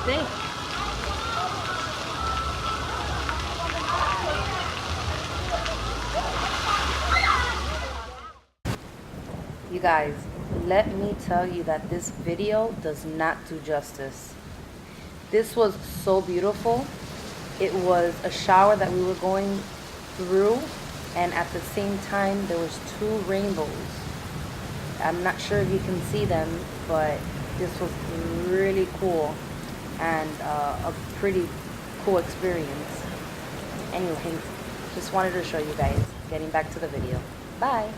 There. You guys, let me tell you that this video does not do justice. This was so beautiful. It was a shower that we were going through, and at the same time there was two rainbows. I'm not sure if you can see them, but this was really cool and a pretty cool experience. Anyways, just wanted to show you guys. Getting back to the video. Bye.